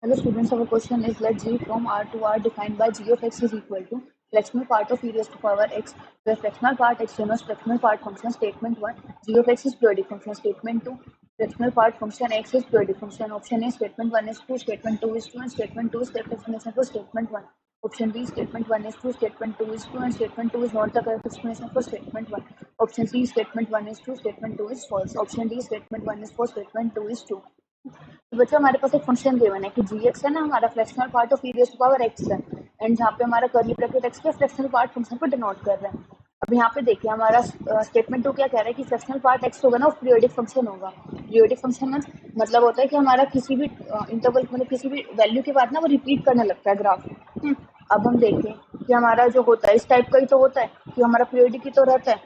Hello students, our question is let g from R to R defined by g of x is equal to fractional part of e raised to power x, where fractional part x denotes fractional part function. Statement 1, g of x is periodic function. Statement 2, fractional part function x is periodic function. Option A, statement 1 is true, statement 2 is true, and statement 2 is correct explanation for statement 1. Option B, statement 1 is true, statement 2 is true, and statement 2 is not the correct explanation for statement 1. Option C, statement 1 is true, statement 2 is false. Option D, statement 1 is false, statement 2 is true. तो बच्चों हमारे पास एक function given है कि जी x है ना हमारा fractional part of E raised to power X है एंड जहाँ पे हमारा कर्ली ब्रैकेट एक्स के फ्रैक्शनल पार्ट फंक्शन को डिनोट कर रहा है। अब यहाँ पे देखिए हमारा स्टेटमेंट 2 क्या कह रहा है कि फ्रैक्शनल पार्ट एक्स होगा ना वो पीरियोडिक फंक्शन होगा। पीरियोडिक फंक्शन मतलब होता है कि हमारा किसी भी इंटरवल मतलब किसी भी वैल्यू के बाद ना वो रिपीट करने लगता है ग्राफ। अब हम देखें कि हमारा जो होता है इस टाइप का ही तो होता है कि हमारा पीरियोडिक ही तो रहता है।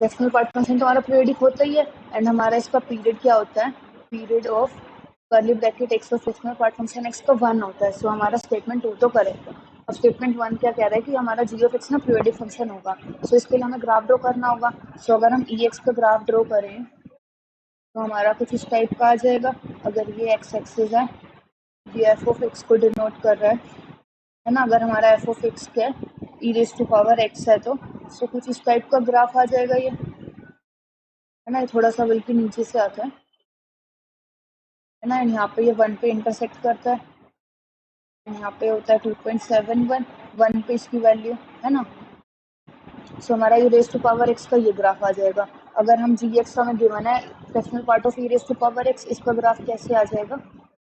फ्रैक्शनल पार्ट फंक्शन तो हमारा पीरियोडिक होता ही है एंड हमारा इसका पीरियड क्या होता है, period of curly bracket x और फ्रैक्शनल पार्ट फंक्शन एक्स का 1 होता है। सो हमारा स्टेटमेंट 2 तो करेक्ट है। अब स्टेटमेंट 1 क्या कह रहा है कि हमारा जी ऑफ एक्स ना पीरियोडिक फंक्शन होगा। सो इसके लिए हमें ग्राफ ड्रॉ करना होगा। सो अगर हम ई एक्स का ग्राफ ड्रॉ करें तो हमारा कुछ इस टाइप का आ जाएगा। अगर ये एक्स एक्सिस है, ये एफ ऑफ एक्स को डिनोट कर रहा है ना। अगर हमारा एफ ऑफ एक्स क्या है, E raise to power X है तो सो कुछ इस टाइप का ग्राफ आ जाएगा ये, है ना। ये थोड़ा सा बल्कि नीचे से आता है ना। यहाँ पे ये 1 पे इंटरसेक्ट करता है, यहाँ पे होता है 2.71, 1 पे इसकी वैल्यू है ना। सो हमारा E raise to power X का ये ग्राफ आ जाएगा। अगर हम जी एक्स हमें गिवन है fractional part of E raise to power X, इसका ग्राफ कैसे आ जाएगा।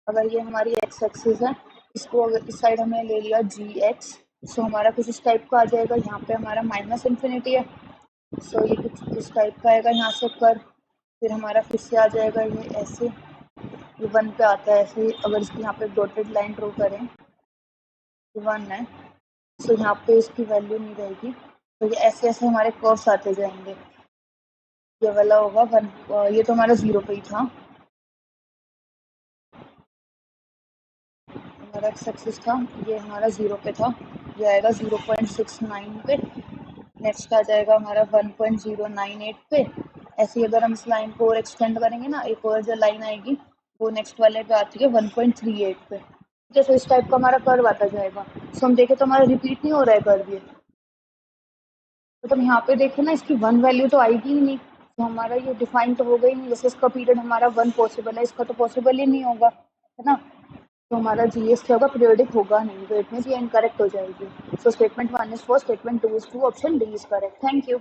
अगर ये हमारी एक्स एक्सिस है, इसको अगर इस साइड हमने ले लिया जी एक्स, सो हमारा कुछ इस टाइप का आ जाएगा। यहाँ पे हमारा माइनस इन्फिनिटी है, सो ये कुछ इस टाइप का आएगा यहाँ से कर, फिर हमारा फिर से आ जाएगा ये ऐसे, ये 1 पे आता है ऐसे। अगर इसकी यहाँ पे डॉटेड लाइन ड्रॉ करें तो 1 है, सो यहाँ पे इसकी वैल्यू नहीं रहेगी। तो ये ऐसे ऐसे हमारे कर्व्स आते जाएंगे। ये वाला होगा 1, ये तो हमारा 0 पे ही था, हमारा एक्स एक्सिस था, ये हमारा 0 पे था, ये आएगा 0.69 पे। नेक्स्ट आ जाएगा हमारा 1.098 पे। ऐसे ही अगर हम इस लाइन को और एक्सटेंड करेंगे ना, एक और जो लाइन आएगी वो नेक्स्ट वाले पे आती है 1.38 पे। ठीक है, तो इस टाइप का हमारा कर्व आता जाएगा। सो हम देखें तो हमारा रिपीट नहीं हो रहा है कर्व ये, मतलब यहाँ पे देखें ना इसकी 1 वैल्यू तो आएगी ही नहीं, तो हमारा ये डिफाइन तो होगा ही नहीं। जैसे इसका पीरियड हमारा 1 पॉसिबल है, इसका तो पॉसिबल ही नहीं होगा, है ना। तो हमारा जी एस क्या होगा, पीरियोडिक होगा नहीं, तो इट मीन्स ये इनकरेक्ट हो जाएगी। So statement 1 is for, statement 2 is true, option D is correct. Thank you.